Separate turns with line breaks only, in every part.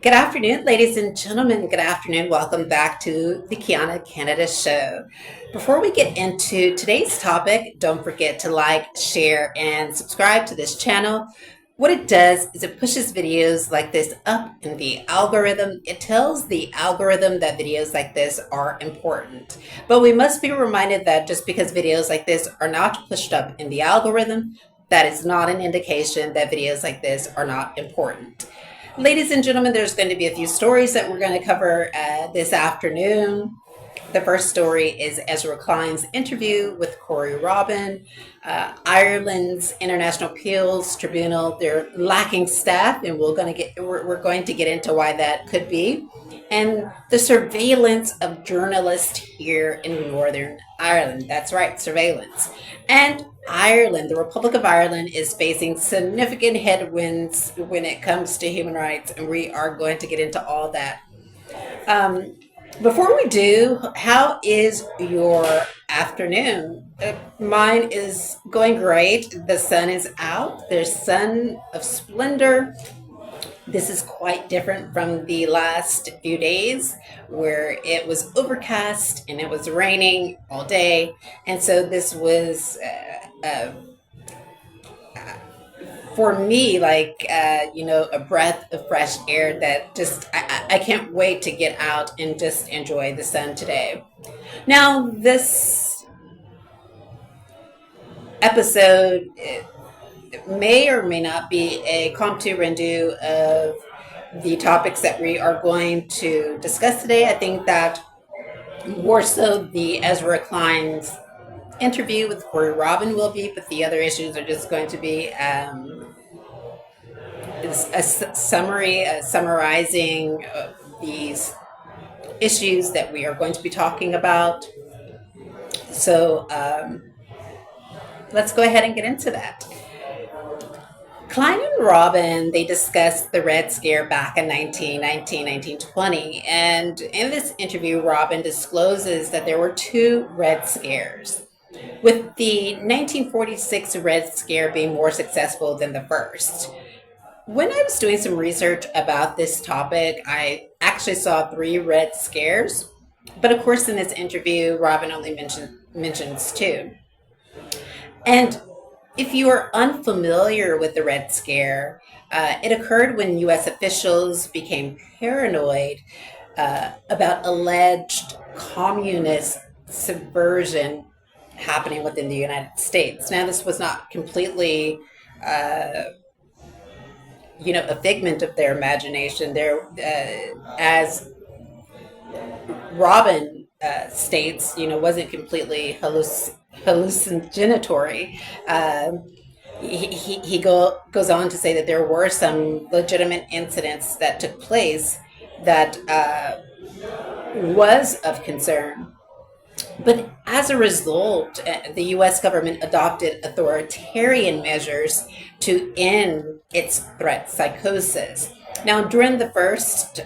Good afternoon, ladies and gentlemen. Good afternoon. Welcome back to the Kiana Canada Show. Before we get into today's topic, don't forget to like, share, and subscribe to this channel. What it does is it pushes videos like this up in the algorithm. It tells the algorithm that videos like this are important. But we must be reminded that just because videos like this are not pushed up in the algorithm, that is not an indication that videos like this are not important. Ladies and gentlemen, there's going to be a few stories that we're going to cover this afternoon. The first story is Ezra Klein's interview with Corey Robin. Ireland's International Appeals Tribunal, they're lacking staff, and we're going to get into why that could be. And the surveillance of journalists here in Northern Ireland. That's right, surveillance. And Ireland, the Republic of Ireland, is facing significant headwinds when it comes to human rights, and we are going to get into all that. Before we do, how is your afternoon? Mine is going great. The sun is out. There's sun of splendor. This is quite different from the last few days where it was overcast and it was raining all day. And so this was, for me, like, a breath of fresh air that just, I can't wait to get out and just enjoy the sun today. Now, this episode may or may not be a comte rendu of the topics that we are going to discuss today. I think that more so the Ezra Klein's interview with Corey Robin will be, but the other issues are just going to be a summary, summarizing these issues that we are going to be talking about. So let's go ahead and get into that. Klein and Robin, they discussed the Red Scare back in 1919, 1920. And in this interview, Robin discloses that there were two Red Scares, with the 1946 Red Scare being more successful than the first. When I was doing some research about this topic, I actually saw three Red Scares. But of course, in this interview, Robin only mentions two. And if you are unfamiliar with the Red Scare, it occurred when U.S. officials became paranoid about alleged communist subversion happening within the United States. Now, this was not completely, a figment of their imagination. As Robin states, wasn't completely hallucinatory. He goes on to say that there were some legitimate incidents that took place that was of concern. But as a result, the U.S. government adopted authoritarian measures to end its threat psychosis. Now, during the first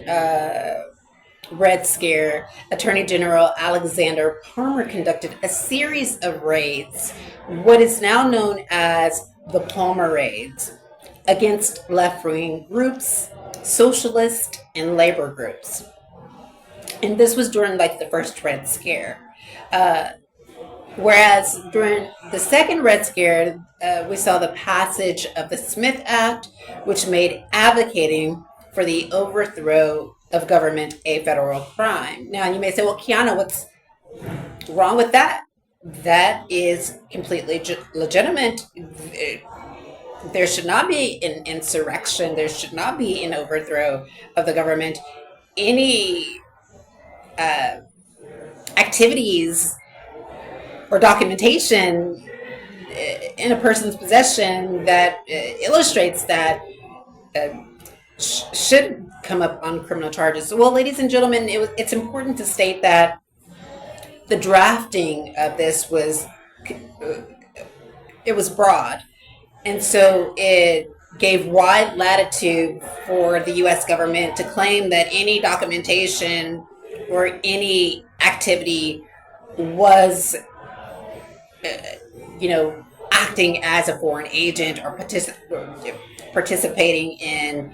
Red Scare, Attorney General Alexander Palmer conducted a series of raids, what is now known as the Palmer Raids, against left-wing groups, socialist, and labor groups. And this was during the first Red Scare. Whereas during the second Red Scare, we saw the passage of the Smith Act, which made advocating for the overthrow of government a federal crime. Now, you may say, well, Kiana, what's wrong with that? That is completely legitimate. There should not be an insurrection. There should not be an overthrow of the government. Any activities or documentation in a person's possession that illustrates that should come up on criminal charges. Well, ladies and gentlemen, it's important to state that the drafting of this was broad, and so it gave wide latitude for the U.S. government to claim that any documentation or any activity was, acting as a foreign agent or participating in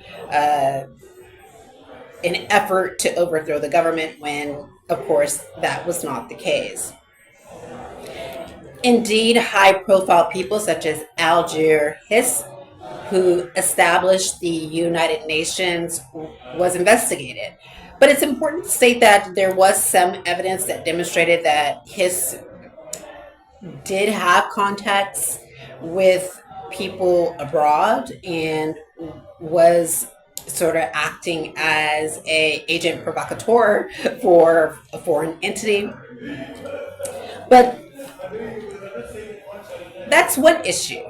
an effort to overthrow the government when, of course, that was not the case. Indeed, high-profile people such as Algier Hiss, who established the United Nations, was investigated. But it's important to state that there was some evidence that demonstrated that Hiss did have contacts with people abroad and was sort of acting as a agent provocateur for a foreign entity. But that's one issue.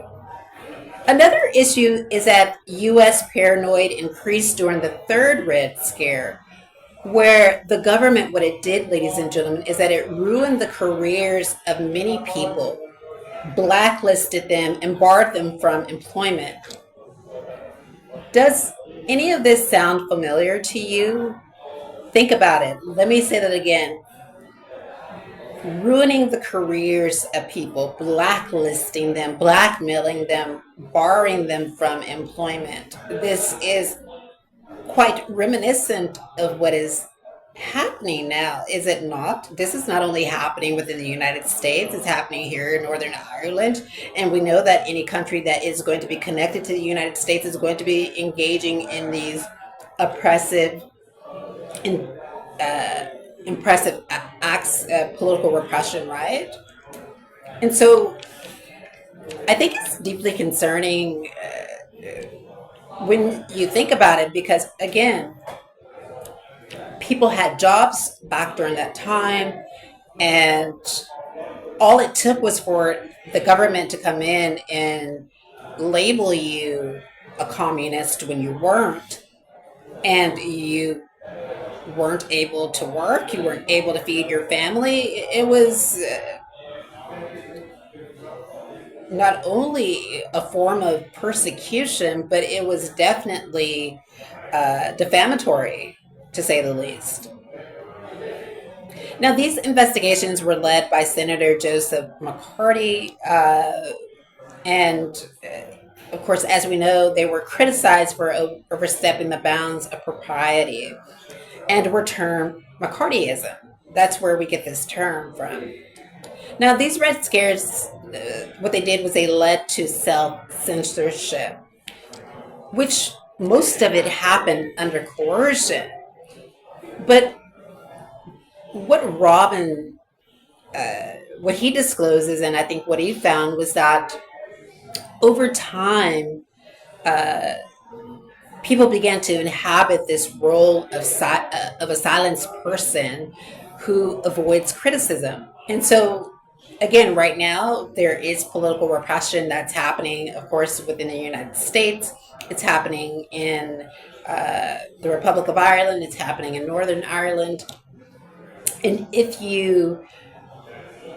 Another issue is that U.S. paranoid increased during the third Red Scare, where the government, what it did, ladies and gentlemen, is that it ruined the careers of many people, blacklisted them, and barred them from employment. Does any of this sound familiar to you? Think about it. Let me say that again. Ruining the careers of people, blacklisting them, blackmailing them, barring them from employment. This is quite reminiscent of what is happening now, is it not? This is not only happening within the United States, it's happening here in Northern Ireland. And we know that any country that is going to be connected to the United States is going to be engaging in these oppressive and impressive acts of political repression, right? And so I think it's deeply concerning when you think about it, because again, people had jobs back during that time, and all it took was for the government to come in and label you a communist when you weren't, and you weren't able to work, you weren't able to feed your family. It was not only a form of persecution, but it was definitely defamatory, to say the least. Now, these investigations were led by Senator Joseph McCarthy, and of course, as we know, they were criticized for overstepping the bounds of propriety and were termed McCarthyism. That's where we get this term from. Now, these Red Scares, what they did was they led to self-censorship, which most of it happened under coercion. But what what he discloses, and I think what he found, was that over time, people began to inhabit this role of a silenced person who avoids criticism. And so, again, right now, there is political repression that's happening, of course, within the United States. It's happening in the Republic of Ireland. It's happening in Northern Ireland. And if you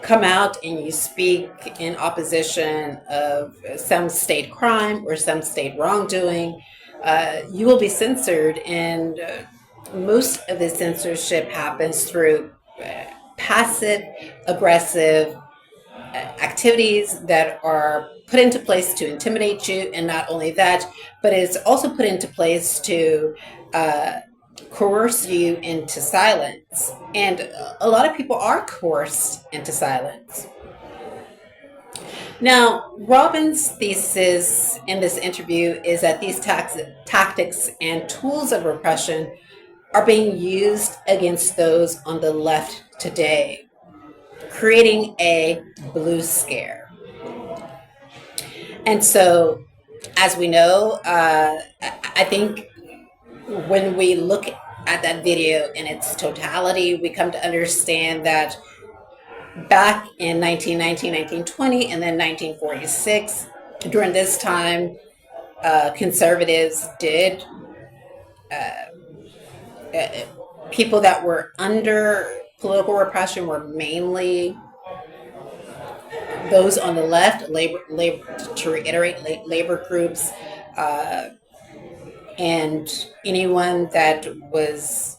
come out and you speak in opposition of some state crime or some state wrongdoing, you will be censored, and most of the censorship happens through passive aggressive activities that are put into place to intimidate you, and not only that, but it's also put into place to coerce you into silence. And a lot of people are coerced into silence. Now, Robin's thesis in this interview is that these tactics and tools of repression are being used against those on the left today, creating a blue scare. And so, as we know, I think when we look at that video in its totality, we come to understand that back in 1919, 1920, and then 1946, during this time, conservatives did, people that were under political repression were mainly those on the left, labor groups, and anyone that was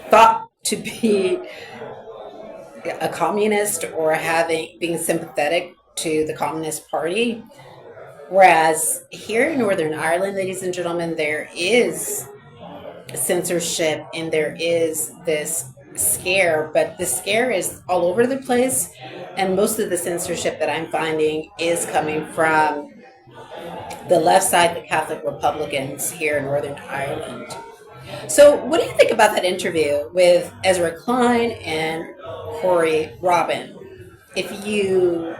thought to be a communist or being sympathetic to the Communist Party. Whereas here in Northern Ireland, ladies and gentlemen, there is censorship and there is this scare, but the scare is all over the place. And most of the censorship that I'm finding is coming from the left side, the Catholic Republicans here in Northern Ireland. So, what do you think about that interview with Ezra Klein and Corey Robin? If you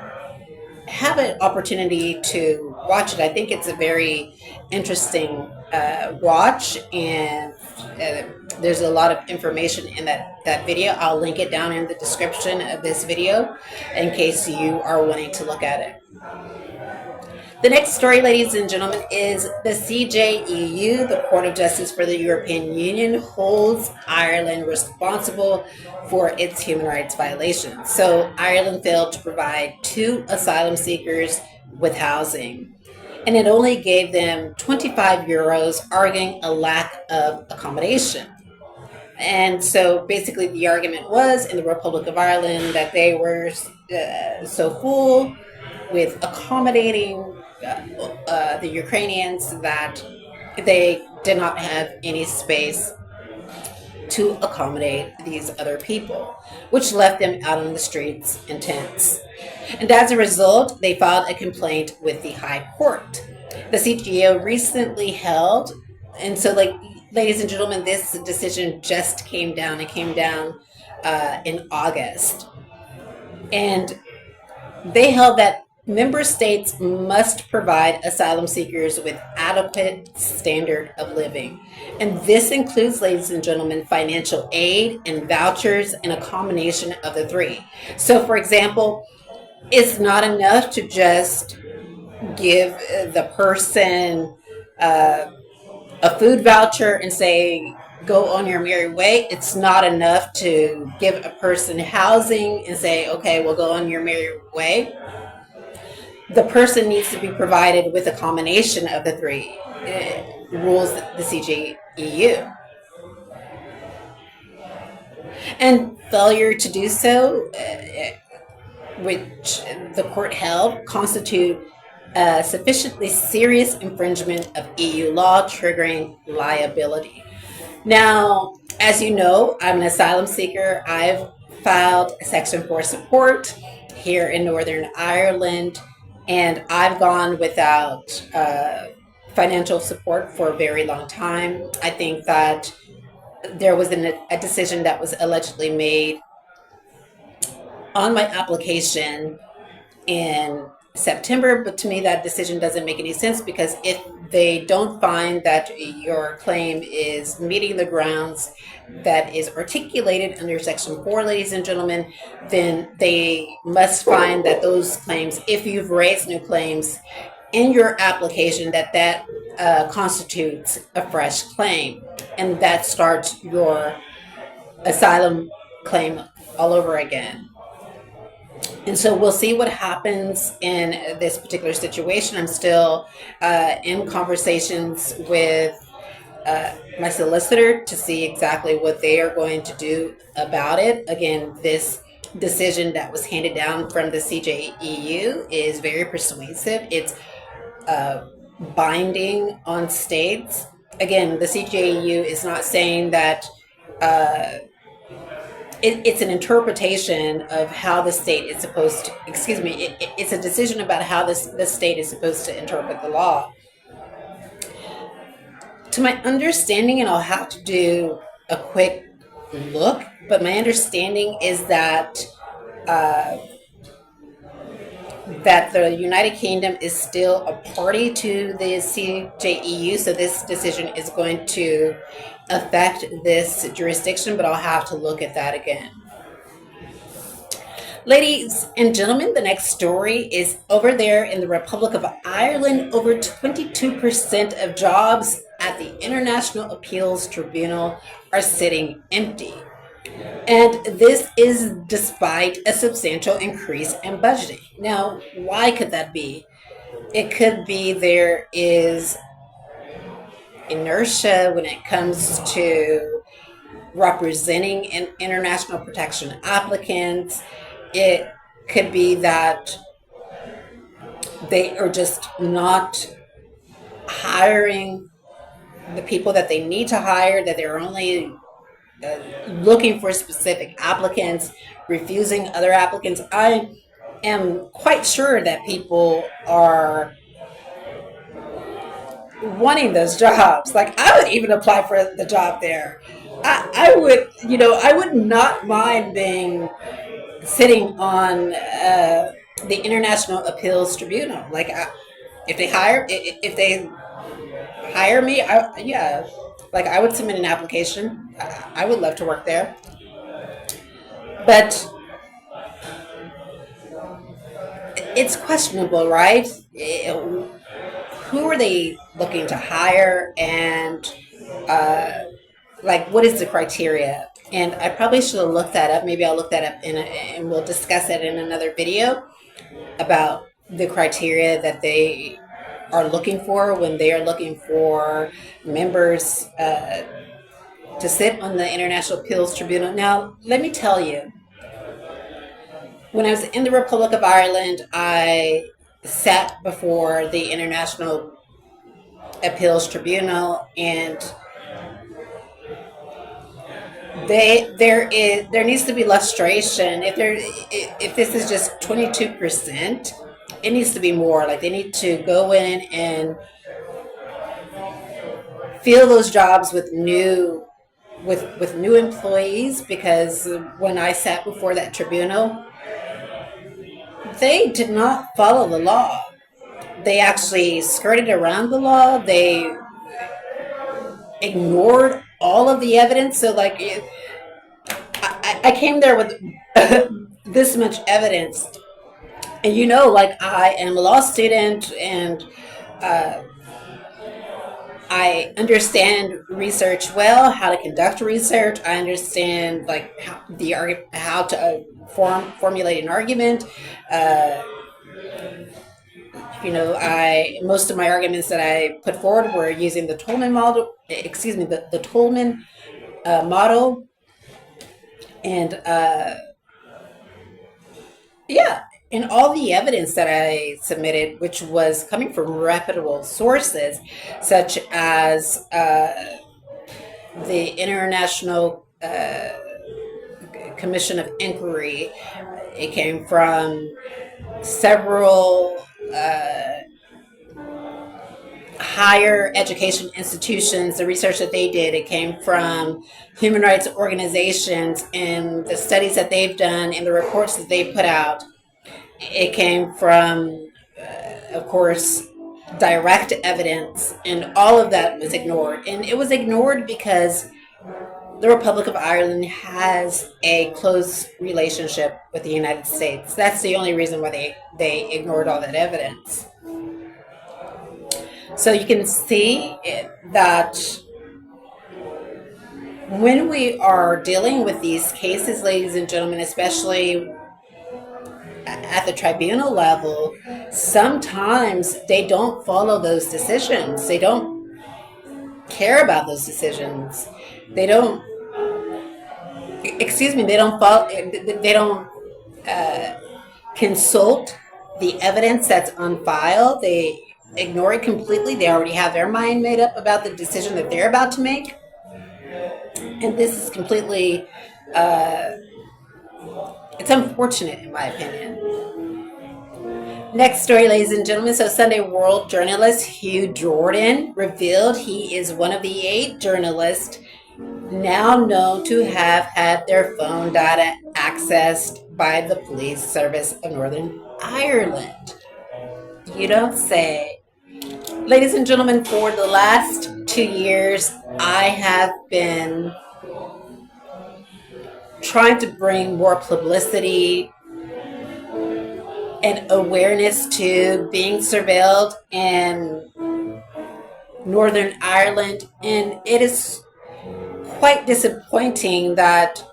have an opportunity to watch it, I think it's a very interesting watch, and there's a lot of information in that video. I'll link it down in the description of this video in case you are wanting to look at it. The next story, ladies and gentlemen, is the CJEU, the Court of Justice for the European Union, holds Ireland responsible for its human rights violations. So Ireland failed to provide 2 asylum seekers with housing, and it only gave them 25 euros, arguing a lack of accommodation. And so basically the argument was in the Republic of Ireland that they were so full with accommodating the Ukrainians that they did not have any space to accommodate these other people, which left them out on the streets in tents. And as a result, they filed a complaint with the High Court. The CJEU recently held, and so ladies and gentlemen, this decision just came down. It came down in August. And they held that member states must provide asylum seekers with adequate standard of living. And this includes, ladies and gentlemen, financial aid and vouchers and a combination of the 3. So, for example, it's not enough to just give the person a food voucher and say, go on your merry way. It's not enough to give a person housing and say, okay, we'll go on your merry way. The person needs to be provided with a combination of the 3 rules, the CJEU. And failure to do so, which the court held, constitute a sufficiently serious infringement of EU law triggering liability. Now, as you know, I'm an asylum seeker. I've filed a Section 4 support here in Northern Ireland, and I've gone without financial support for a very long time. I think that there was a decision that was allegedly made on my application in September, but to me that decision doesn't make any sense, because if they don't find that your claim is meeting the grounds that is articulated under Section 4, ladies and gentlemen, then they must find that those claims, if you've raised new claims in your application, that constitutes a fresh claim, and that starts your asylum claim all over again. And so we'll see what happens in this particular situation. I'm still in conversations with my solicitor to see exactly what they are going to do about it. Again, this decision that was handed down from the CJEU is very persuasive. It's binding on states. Again, the CJEU is not saying that it's an interpretation of how the state is supposed to, it's a decision about how the state is supposed to interpret the law. To my understanding, and I'll have to do a quick look, but my understanding is that that the United Kingdom is still a party to the CJEU, so this decision is going to affect this jurisdiction, but I'll have to look at that again. Ladies and gentlemen, the next story is over there in the Republic of Ireland. Over 22% of jobs at the International Appeals Tribunal are sitting empty. And this is despite a substantial increase in budgeting. Now, why could that be? It could be there is inertia when it comes to representing international protection applicants. It could be that they are just not hiring the people that they need to hire, that they're only looking for specific applicants, refusing other applicants. I am quite sure that people are wanting those jobs. Like, I would even apply for the job there. I would, I would not mind being sitting on the International Appeals Tribunal. Like, if they hire me, yeah, like I would submit an application. I would love to work there, but it's questionable, right? Who are they looking to hire, and like, what is the criteria? And I probably should have looked that up. Maybe I'll look that up and we'll discuss it in another video about the criteria that they are looking for when they are looking for members to sit on the International Appeals Tribunal. Now, let me tell you, when I was in the Republic of Ireland, I sat before the International Appeals Tribunal, and there needs to be lustration. If this is just 22%, it needs to be more. Like, they need to go in and fill those jobs with new employees, because when I sat before that tribunal, they did not follow the law. They actually skirted around the law. They ignored all of the evidence. So, like, I came there with this much evidence, and like, I am a law student, and I understand research well, how to conduct research. I understand, like, how to formulate an argument. Most of my arguments that I put forward were using the Tolman model. Excuse me, the Tolman model, and yeah. And all the evidence that I submitted, which was coming from reputable sources, such as the International Commission of Inquiry, it came from several higher education institutions. The research that they did, it came from human rights organizations and the studies that they've done and the reports that they put out. It came from, of course, direct evidence, and all of that was ignored. And it was ignored because the Republic of Ireland has a close relationship with the United States. That's the only reason why they ignored all that evidence. So you can see that when we are dealing with these cases, ladies and gentlemen, especially at the tribunal level, sometimes they don't follow those decisions. They don't care about those decisions. They don't follow. They don't consult the evidence that's on file. They ignore it completely. They already have their mind made up about the decision that they're about to make, and this is completely. It's unfortunate, in my opinion. Next story, ladies and gentlemen. So, Sunday World journalist Hugh Jordan revealed he is one of the 8 journalists now known to have had their phone data accessed by the police service of Northern Ireland. You don't say. Ladies and gentlemen, for the last 2 years, I have been trying to bring more publicity and awareness to being surveilled in Northern Ireland, and it is quite disappointing that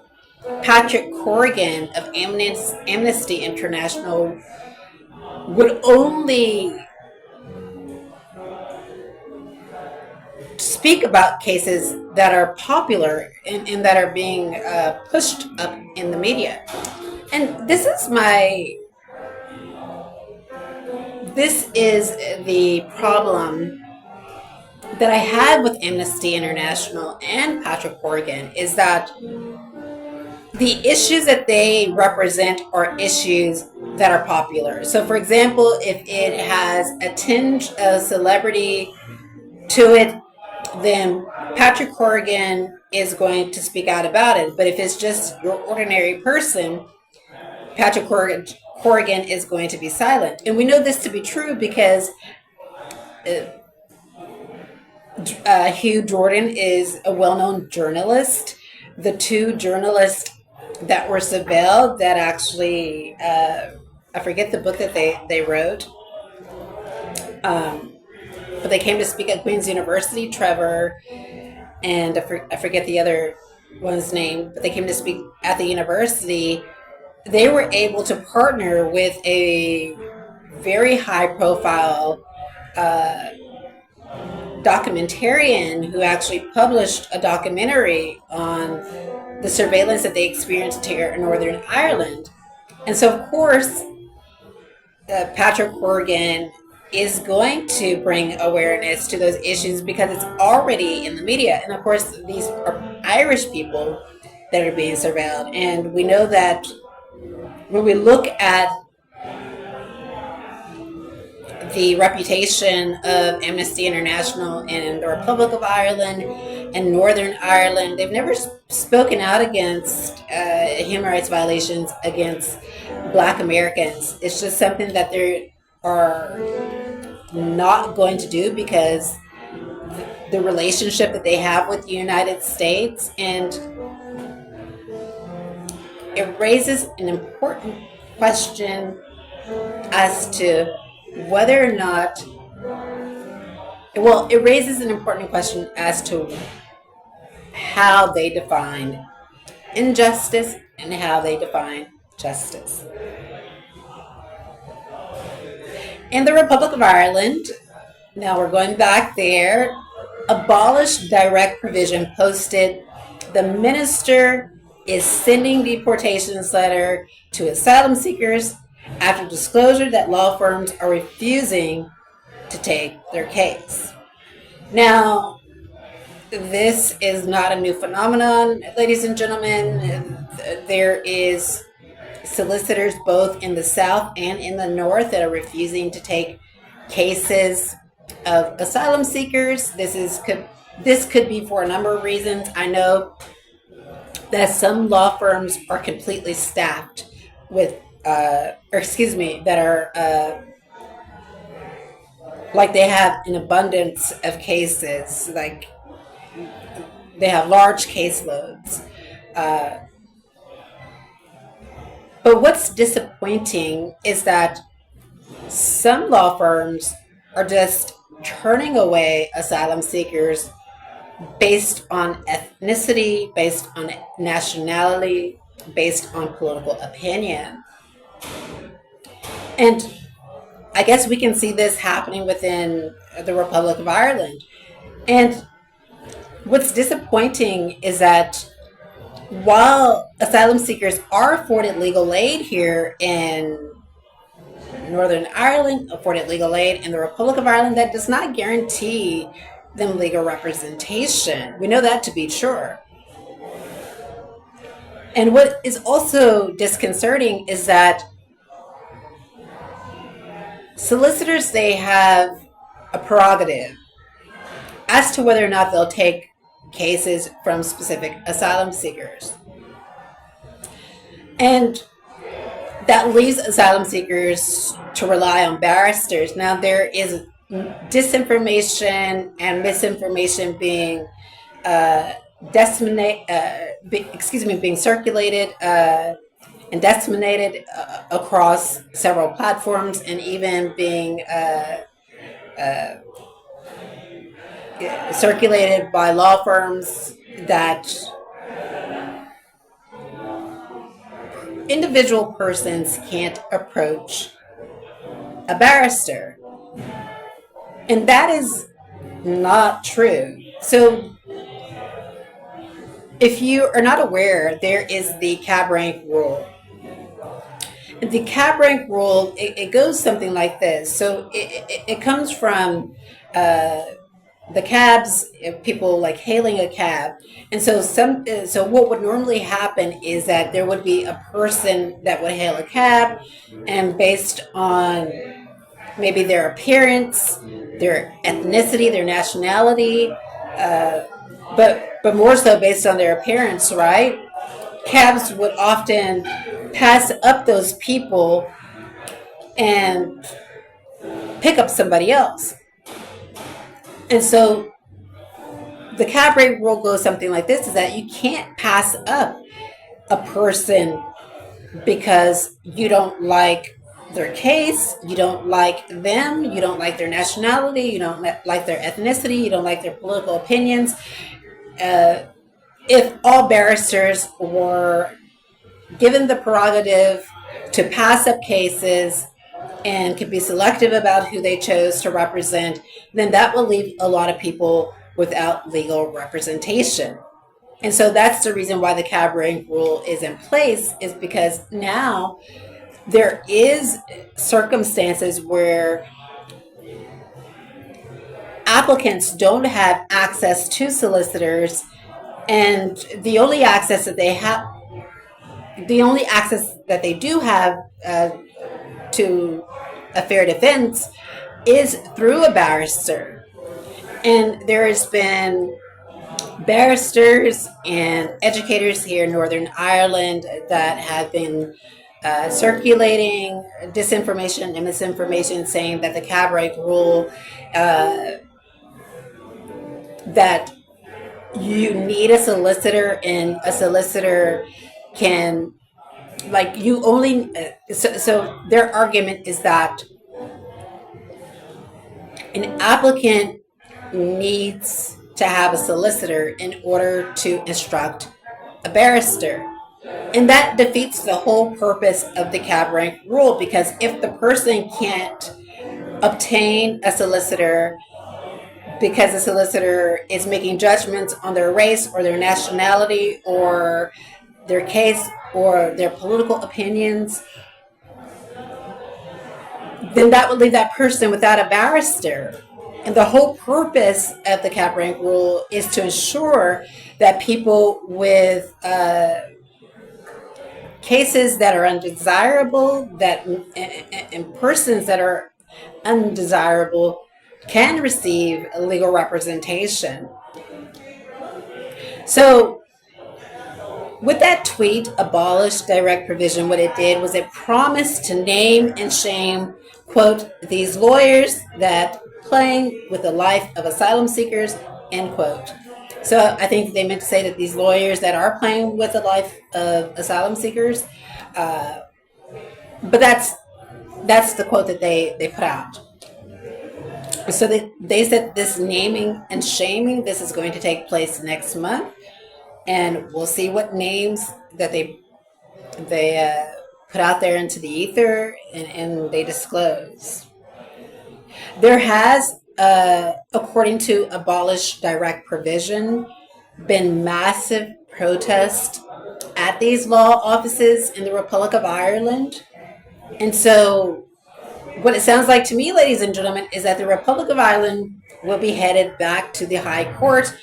Patrick Corrigan of Amnesty International would only speak about cases that are popular and that are being pushed up in the media. And this is the problem that I had with Amnesty International and Patrick Horgan is that the issues that they represent are issues that are popular. So, for example, if it has a tinge of celebrity to it, then Patrick Horgan is going to speak out about it. But if it's just your ordinary person, Patrick Horgan is going to be silent. And we know this to be true because Hugh Jordan is a well-known journalist. The two journalists that were surveilled, that actually, I forget the book that they wrote, but they came to speak at Queen's University, Trevor, and I forget the other one's name, but they came to speak at the university. They were able to partner with a very high-profile documentarian who actually published a documentary on the surveillance that they experienced here in Northern Ireland. And so, of course, Patrick Horgan is going to bring awareness to those issues because it's already in the media. And of course, these are Irish people that are being surveilled. And we know that when we look at the reputation of Amnesty International and the Republic of Ireland and Northern Ireland, they've never spoken out against human rights violations against Black Americans. It's just something that they are not going to do because the relationship that they have with the United States, and it raises an important question as to whether or not, it raises an important question as to how they define injustice and how they define justice. In the Republic of Ireland, now we're going back there, Abolish direct provision posted, the minister is sending deportations letter to asylum seekers after disclosure that law firms are refusing to take their case. Now, this is not a new phenomenon, ladies and gentlemen. There is solicitors both in the South and in the North that are refusing to take cases of asylum seekers. This could be for a number of reasons. I know that some law firms are completely staffed with, that are like they have an abundance of cases, like they have large caseloads. But what's disappointing is that some law firms are just turning away asylum seekers based on ethnicity, based on nationality, based on political opinion. And I guess we can see this happening within the Republic of Ireland. And what's disappointing is that while asylum seekers are afforded legal aid here in Northern Ireland, afforded legal aid in the Republic of Ireland, that does not guarantee them legal representation. We know that to be true. And what is also disconcerting is that solicitors, they have a prerogative as to whether or not they'll take cases from specific asylum seekers. And that leaves asylum seekers to rely on barristers. Now, there is disinformation and misinformation being being circulated and disseminated across several platforms, and even being circulated by law firms that individual persons can't approach a barrister. And that is not true. So if you are not aware, there is the cab rank rule. The cab rank rule, it goes something like this. So it comes from the cabs, people like hailing a cab. And so what would normally happen is that there would be a person that would hail a cab, and based on maybe their appearance, their ethnicity, their nationality, but more so based on their appearance, right? Cabs would often pass up those people and pick up somebody else. And so the cab rate rule goes something like this: is that you can't pass up a person because you don't like their case, you don't like them, you don't like their nationality, you don't like their ethnicity, you don't like their political opinions. If all barristers were given the prerogative to pass up cases and could be selective about who they chose to represent, then that will leave a lot of people without legal representation. And so that's the reason why the cab rank rule is in place, is because now there is circumstances where applicants don't have access to solicitors, and the only access that they do have to a fair defense is through a barrister. And there has been barristers and educators here in Northern Ireland that have been circulating disinformation and misinformation, saying that the cab rank rule, that you need a solicitor, and a solicitor can, like, you only, so their argument is that an applicant needs to have a solicitor in order to instruct a barrister. And that defeats the whole purpose of the cab rank rule, because if the person can't obtain a solicitor because the solicitor is making judgments on their race or their nationality or their case or their political opinions, then that would leave that person without a barrister. And the whole purpose of the cap rank rule is to ensure that people with cases that are undesirable, and persons that are undesirable can receive legal representation. So with that tweet, Abolish direct provision, what it did was it promised to name and shame, quote, these lawyers that playing with the life of asylum seekers, end quote. So I think they meant to say that these lawyers that are playing with the life of asylum seekers, but that's the quote that they put out. So they said this naming and shaming, this is going to take place next month, and we'll see what names that they put out there into the ether and they disclose. There has, according to Abolish direct provision, been massive protest at these law offices in the Republic of Ireland. And so what it sounds like to me, ladies and gentlemen, is that the Republic of Ireland will be headed back to the High Court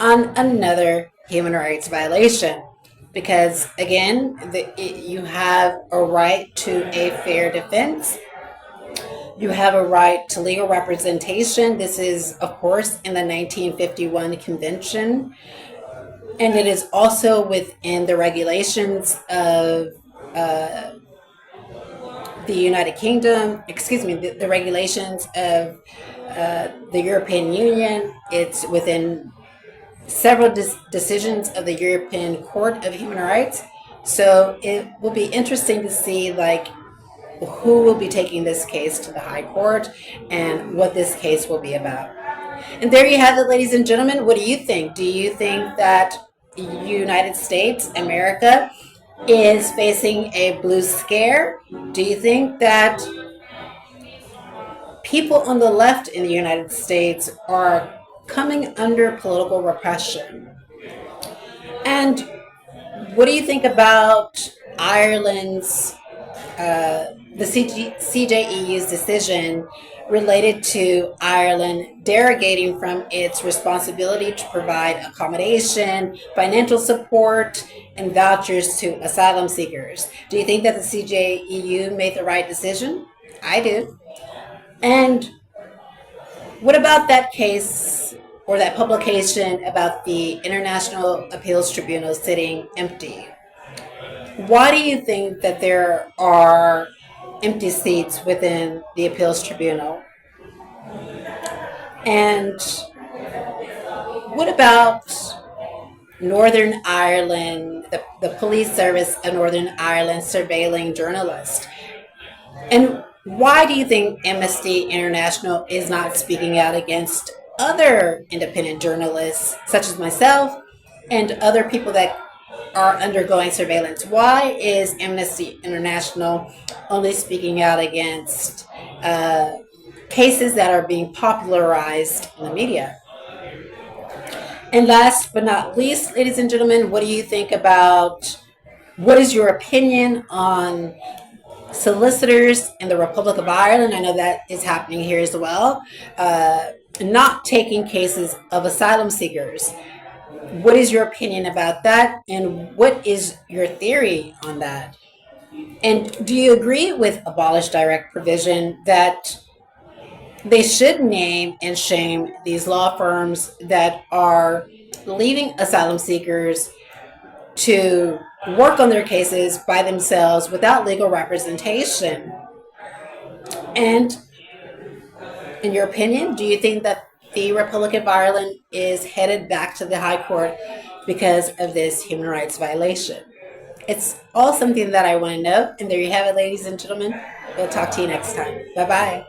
on another human rights violation. Because, again, you have a right to a fair defense. You have a right to legal representation. This is, of course, in the 1951 Convention. And it is also within the regulations of the United Kingdom, the regulations of the European Union. It's within several decisions of the European Court of Human Rights. So it will be interesting to see, like, who will be taking this case to the High Court and what this case will be about. And there you have it, ladies and gentlemen. What do you think? Do you think that United States, America, is facing a blue scare? Do you think that people on the left in the United States are coming under political repression? And what do you think about Ireland's the CJEU's decision related to Ireland derogating from its responsibility to provide accommodation, financial support, and vouchers to asylum seekers. Do you think that the CJEU made the right decision? I do. And what about that case or that publication about the International Appeals Tribunal sitting empty? Why do you think that there are empty seats within the Appeals Tribunal? And what about Northern Ireland, the police service of Northern Ireland surveilling journalists? And why do you think Amnesty International is not speaking out against other independent journalists, such as myself and other people that are undergoing surveillance? Why is Amnesty International only speaking out against cases that are being popularized in the media? And last but not least, ladies and gentlemen, what do you think about, what is your opinion on solicitors in the Republic of Ireland? I know that is happening here as well, not taking cases of asylum seekers. What is your opinion about that, and what is your theory on that? And do you agree with Abolish direct provision that they should name and shame these law firms that are leaving asylum seekers to work on their cases by themselves without legal representation? And in your opinion, do you think that the Republic of Ireland is headed back to the High Court because of this human rights violation? It's all something that I want to know. And there you have it, ladies and gentlemen. We'll talk to you next time. Bye-bye.